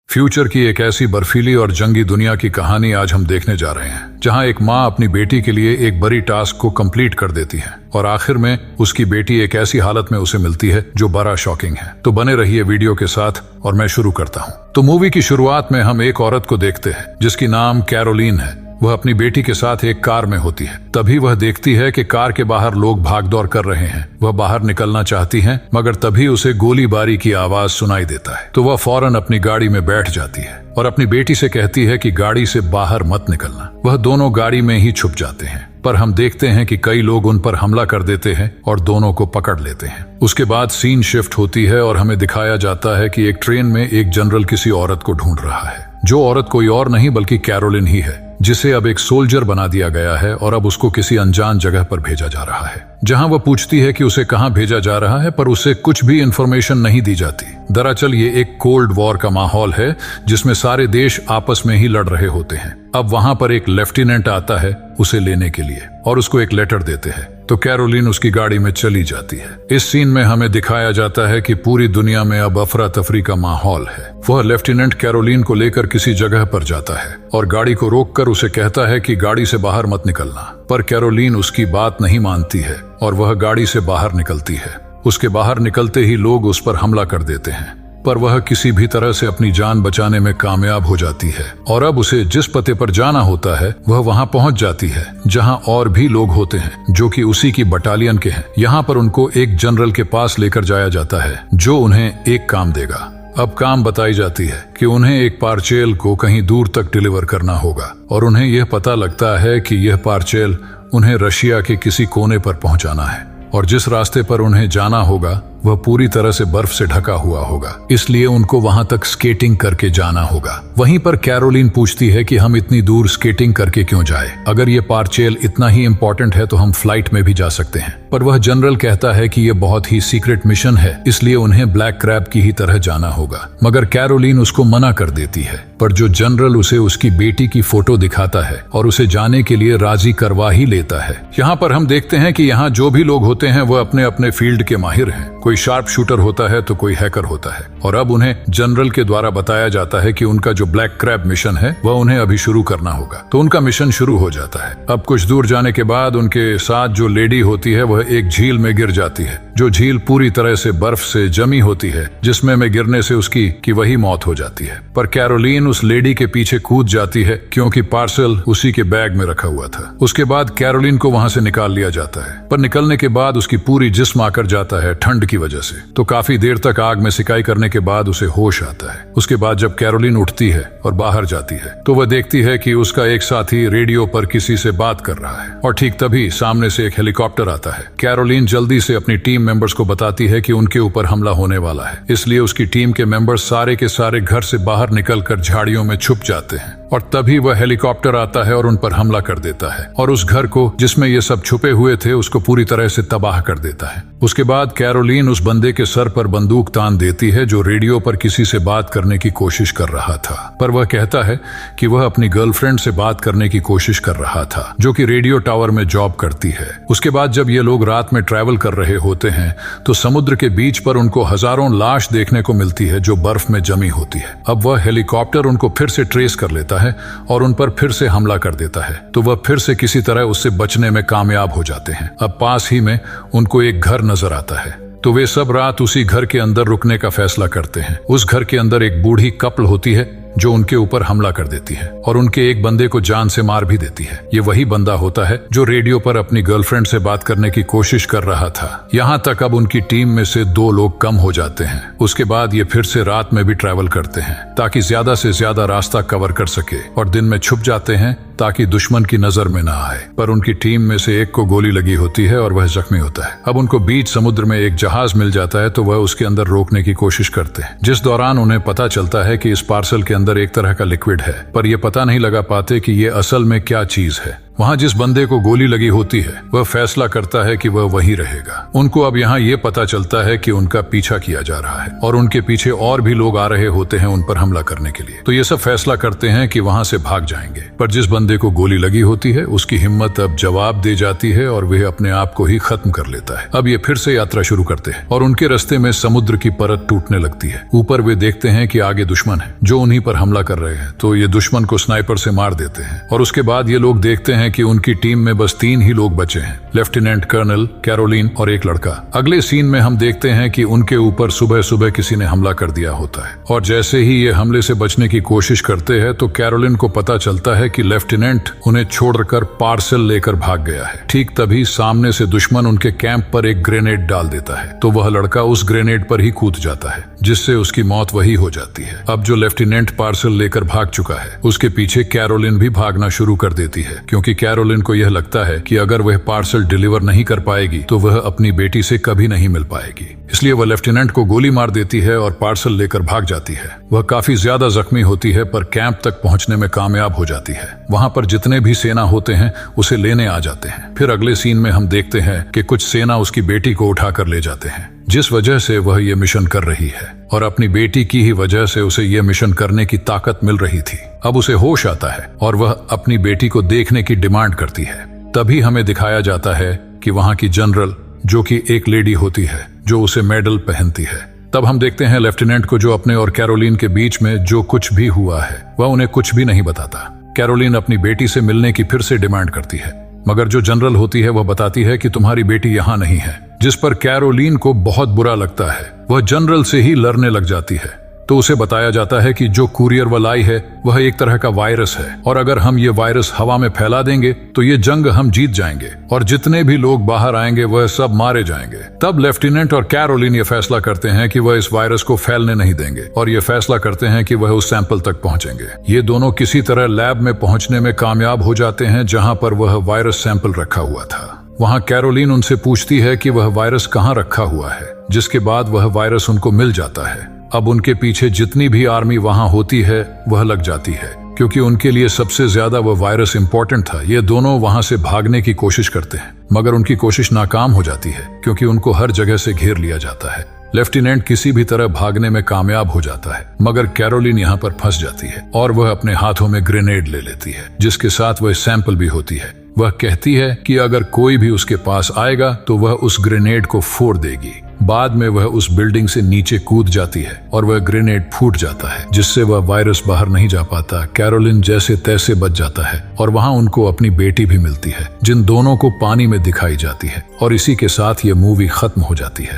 Future की एक ऐसी बर्फीली और जंगी दुनिया की कहानी आज हम देखने जा रहे हैं, जहां एक माँ अपनी बेटी के लिए एक बड़ी टास्क को कंप्लीट कर देती है और आखिर में उसकी बेटी एक ऐसी हालत में उसे मिलती है जो बड़ा शॉकिंग है। तो बने रहिए वीडियो के साथ और मैं शुरू करता हूँ। तो मूवी की शुरुआत में हम एक औरत को देखते हैं जिसकी नाम कैरोलीन है। वह अपनी बेटी के साथ एक कार में होती है। तभी वह देखती है कि कार के बाहर लोग भागदौड़ कर रहे हैं। वह बाहर निकलना चाहती है, मगर तभी उसे गोलीबारी की आवाज सुनाई देता है। तो वह फौरन अपनी गाड़ी में बैठ जाती है और अपनी बेटी से कहती है कि गाड़ी से बाहर मत निकलना। वह दोनों गाड़ी में ही छुप जाते हैं, पर हम देखते हैं कि कई लोग उन पर हमला कर देते हैं और दोनों को पकड़ लेते हैं। उसके बाद सीन शिफ्ट होती है और हमें दिखाया जाता है कि एक ट्रेन में एक जनरल किसी औरत को ढूंढ रहा है। जो औरत कोई और नहीं बल्कि कैरोलिन ही है, जिसे अब एक सोल्जर बना दिया गया है और अब उसको किसी अनजान जगह पर भेजा जा रहा है, जहां वह पूछती है कि उसे कहां भेजा जा रहा है, पर उसे कुछ भी इंफॉर्मेशन नहीं दी जाती। दरअसल ये एक कोल्ड वॉर का माहौल है जिसमें सारे देश आपस में ही लड़ रहे होते हैं। अब वहां पर एक लेफ्टिनेंट आता है उसे लेने के लिए और उसको एक लेटर देते हैं। तो कैरोलिन उसकी गाड़ी में चली जाती है। इस सीन में हमें दिखाया जाता है कि पूरी दुनिया में अब अफरा तफरी का माहौल है। वह लेफ्टिनेंट कैरोलिन को लेकर किसी जगह पर जाता है और गाड़ी को रोककर उसे कहता है कि गाड़ी से बाहर मत निकलना, पर कैरोलिन उसकी बात नहीं मानती है और वह गाड़ी से बाहर निकलती है। उसके बाहर निकलते ही लोग उस पर हमला कर देते हैं, पर वह किसी भी तरह से अपनी जान बचाने में कामयाब हो जाती है और अब उसे जिस पते पर जाना होता है वह वहां पहुंच जाती है, जहां और भी लोग होते हैं जो कि उसी की बटालियन के हैं। यहाँ पर उनको एक जनरल के पास लेकर जाया जाता है जो उन्हें एक काम देगा। अब काम बताई जाती है कि उन्हें एक पार्चेल को कहीं दूर तक डिलीवर करना होगा और उन्हें यह पता लगता है कि यह पार्चेल उन्हें रशिया के किसी कोने पर पहुंचाना है और जिस रास्ते पर उन्हें जाना होगा वह पूरी तरह से बर्फ से ढका हुआ होगा, इसलिए उनको वहां तक स्केटिंग करके जाना होगा। वहीं पर कैरोलिन पूछती है कि हम इतनी दूर स्केटिंग करके क्यों जाए? अगर ये पार्चेल इतना ही इम्पोर्टेंट है तो हम फ्लाइट में भी जा सकते हैं। पर वह जनरल कहता है कि यह बहुत ही सीक्रेट मिशन है, इसलिए उन्हें ब्लैक क्रैब की ही तरह जाना होगा। मगर कैरोलिन उसको मना कर देती है, पर जो जनरल उसे उसकी बेटी की फोटो दिखाता है और उसे जाने के लिए राजी करवा ही लेता है। यहाँ पर हम देखते हैं कि यहाँ जो भी लोग होते हैं वह अपने अपने फील्ड के माहिर हैं। कोई शार्प शूटर होता है तो कोई हैकर होता है और अब उन्हें जनरल के द्वारा बताया जाता है कि उनका जो ब्लैक क्रैब मिशन है वह उन्हें अभी शुरू करना होगा। तो उनका मिशन शुरू हो जाता है। अब कुछ दूर जाने के बाद उनके साथ जो लेडी होती है वह एक झील में गिर जाती है, जो झील पूरी तरह से बर्फ से जमी होती है, जिसमें में गिरने से उसकी की वही मौत हो जाती है। पर कैरोलिन उस लेडी के पीछे कूद जाती है क्योंकि पार्सल उसी के बैग में रखा हुआ था। उसके बाद कैरोलिन को वहां से निकाल लिया जाता है, पर निकलने के बाद उसकी पूरी जिस्म आकर जाता है ठंड की वजह से। तो काफी देर तक आग में सिकाई करने के बाद उसे होश आता है। उसके बाद जब कैरोलिन उठती है और बाहर जाती है तो वह देखती है कि उसका एक साथी रेडियो पर किसी से बात कर रहा है और ठीक तभी सामने से एक हेलीकॉप्टर आता है। कैरोलिन जल्दी से अपनी टीम मेंबर्स को बताती है कि उनके ऊपर हमला होने वाला है, इसलिए उसकी टीम के मेंबर्स सारे के सारे घर से बाहर निकलकर झाड़ियों में छुप जाते हैं और तभी वह हेलीकॉप्टर आता है और उन पर हमला कर देता है और उस घर को जिसमें ये सब छुपे हुए थे उसको पूरी तरह से तबाह कर देता है। उसके बाद कैरोलिन उस बंदे के सर पर बंदूक तान देती है जो रेडियो पर किसी से बात करने की कोशिश कर रहा था, पर वह कहता है कि वह अपनी गर्लफ्रेंड से बात करने की कोशिश कर रहा था जो कि रेडियो टावर में जॉब करती है। उसके बाद जब ये लोग रात में ट्रैवल कर रहे होते हैं तो समुद्र के बीच पर उनको हजारों लाश देखने को मिलती है जो बर्फ में जमी होती है। अब वह हेलीकॉप्टर उनको फिर से ट्रेस कर लेता है और उन पर फिर से हमला कर देता है, तो वह फिर से किसी तरह उससे बचने में कामयाब हो जाते हैं। अब पास ही में उनको एक घर नजर आता है, तो वे सब रात उसी घर के अंदर रुकने का फैसला करते हैं। उस घर के अंदर एक बूढ़ी कपल होती है जो उनके ऊपर हमला कर देती है और उनके एक बंदे को जान से मार भी देती है। ये वही बंदा होता है जो रेडियो पर अपनी गर्लफ्रेंड से बात करने की कोशिश कर रहा था। यहाँ तक अब उनकी टीम में से 2 लोग कम हो जाते हैं। उसके बाद ये फिर से रात में भी ट्रैवल करते हैं ताकि ज्यादा से ज्यादा रास्ता कवर कर सके और दिन में छुप जाते हैं ताकि दुश्मन की नजर में ना आए। पर उनकी टीम में से एक को गोली लगी होती है और वह जख्मी होता है। अब उनको बीच समुद्र में एक जहाज मिल जाता है तो वह उसके अंदर रोकने की कोशिश करते हैं, जिस दौरान उन्हें पता चलता है कि इस पार्सल के अंदर एक तरह का लिक्विड है, पर यह पता नहीं लगा पाते कि ये असल में क्या चीज है। वहाँ जिस बंदे को गोली लगी होती है वह फैसला करता है कि वह वहीं रहेगा। उनको अब यहाँ ये पता चलता है कि उनका पीछा किया जा रहा है और उनके पीछे और भी लोग आ रहे होते हैं उन पर हमला करने के लिए। तो ये सब फैसला करते हैं कि वहाँ से भाग जाएंगे। पर जिस बंदे को गोली लगी होती है उसकी हिम्मत अब जवाब दे जाती है और वह अपने आप को ही खत्म कर लेता है। अब ये फिर से यात्रा शुरू करते हैं और उनके रास्ते में समुद्र की परत टूटने लगती है। ऊपर वे देखते हैं कि आगे दुश्मन है जो उन्हीं पर हमला कर रहे हैं, तो ये दुश्मन को स्नाइपर से मार देते हैं। और उसके बाद ये लोग देखते हैं कि उनकी टीम में बस 3 ही लोग बचे हैं, लेफ्टिनेंट कर्नल, कैरोलिन और एक लड़का। अगले सीन में हम देखते हैं कि उनके ऊपर सुबह सुबह किसी ने हमला कर दिया होता है और जैसे ही ये हमले से बचने की कोशिश करते हैं तो कैरोलिन को पता चलता है कि लेफ्टिनेंट उन्हें छोड़कर पार्सल लेकर भाग गया है। ठीक तभी सामने से दुश्मन उनके कैंप पर एक ग्रेनेड डाल देता है, तो वह लड़का उस ग्रेनेड पर ही कूद जाता है जिससे उसकी मौत वही हो जाती है। अब जो लेफ्टिनेंट पार्सल लेकर भाग चुका है उसके पीछे कैरोलिन भी भागना शुरू कर देती है, क्योंकि कैरोलिन को यह लगता है कि अगर वह पार्सल डिलीवर नहीं कर पाएगी तो वह अपनी बेटी से कभी नहीं मिल पाएगी। इसलिए वह लेफ्टिनेंट को गोली मार देती है और पार्सल लेकर भाग जाती है। वह काफी ज्यादा जख्मी होती है पर कैंप तक पहुंचने में कामयाब हो जाती है। वहां पर जितने भी सेना होते हैं उसे लेने आ जाते हैं। फिर अगले सीन में हम देखते हैं कि कुछ सेना उसकी बेटी को उठाकर ले जाते हैं, जिस वजह से वह ये मिशन कर रही है और अपनी बेटी की ही वजह से उसे ये मिशन करने की ताकत मिल रही थी। अब उसे होश आता है और वह अपनी बेटी को देखने की डिमांड करती है। तभी हमें दिखाया जाता है कि वहां की जनरल, जो कि एक लेडी होती है, जो उसे मेडल पहनती है। तब हम देखते हैं लेफ्टिनेंट को, जो अपने और कैरोलिन के बीच में जो कुछ भी हुआ है वह उन्हें कुछ भी नहीं बताता। कैरोलिन अपनी बेटी से मिलने की फिर से डिमांड करती है, मगर जो जनरल होती है वह बताती है कि तुम्हारी बेटी यहाँ नहीं है, जिस पर कैरोलिन को बहुत बुरा लगता है। वह जनरल से ही लड़ने लग जाती है। तो उसे बताया जाता है कि जो कुरियर वह लाई है वह एक तरह का वायरस है और अगर हम ये वायरस हवा में फैला देंगे तो ये जंग हम जीत जाएंगे और जितने भी लोग बाहर आएंगे वह सब मारे जाएंगे। तब लेफ्टिनेंट और कैरोलिन ये फैसला करते हैं कि वह इस वायरस को फैलने नहीं देंगे और ये फैसला करते हैं कि वह उस सैंपल तक पहुंचेंगे। ये दोनों किसी तरह लैब में पहुंचने में कामयाब हो जाते हैं जहां पर वह वायरस सैंपल रखा हुआ था। वहां कैरोलिन उनसे पूछती है कि वह वायरस कहाँ रखा हुआ है, जिसके बाद वह वायरस उनको मिल जाता है। अब उनके पीछे जितनी भी आर्मी वहां होती है वह लग जाती है, क्योंकि उनके लिए सबसे ज्यादा वह वायरस इंपॉर्टेंट था। ये दोनों वहां से भागने की कोशिश करते हैं, मगर उनकी कोशिश नाकाम हो जाती है क्योंकि उनको हर जगह से घेर लिया जाता है। लेफ्टिनेंट किसी भी तरह भागने में कामयाब हो जाता है, मगर कैरोलिन यहाँ पर फंस जाती है और वह अपने हाथों में ग्रेनेड ले लेती है, जिसके साथ वह सैंपल भी होती है। वह कहती है कि अगर कोई भी उसके पास आएगा तो वह उस ग्रेनेड को फोड़ देगी। बाद में वह उस बिल्डिंग से नीचे कूद जाती है और वह ग्रेनेड फूट जाता है, जिससे वह वायरस बाहर नहीं जा पाता। कैरोलिन जैसे तैसे बच जाता है और वहां उनको अपनी बेटी भी मिलती है, जिन दोनों को पानी में दिखाई जाती है और इसी के साथ ये मूवी खत्म हो जाती है।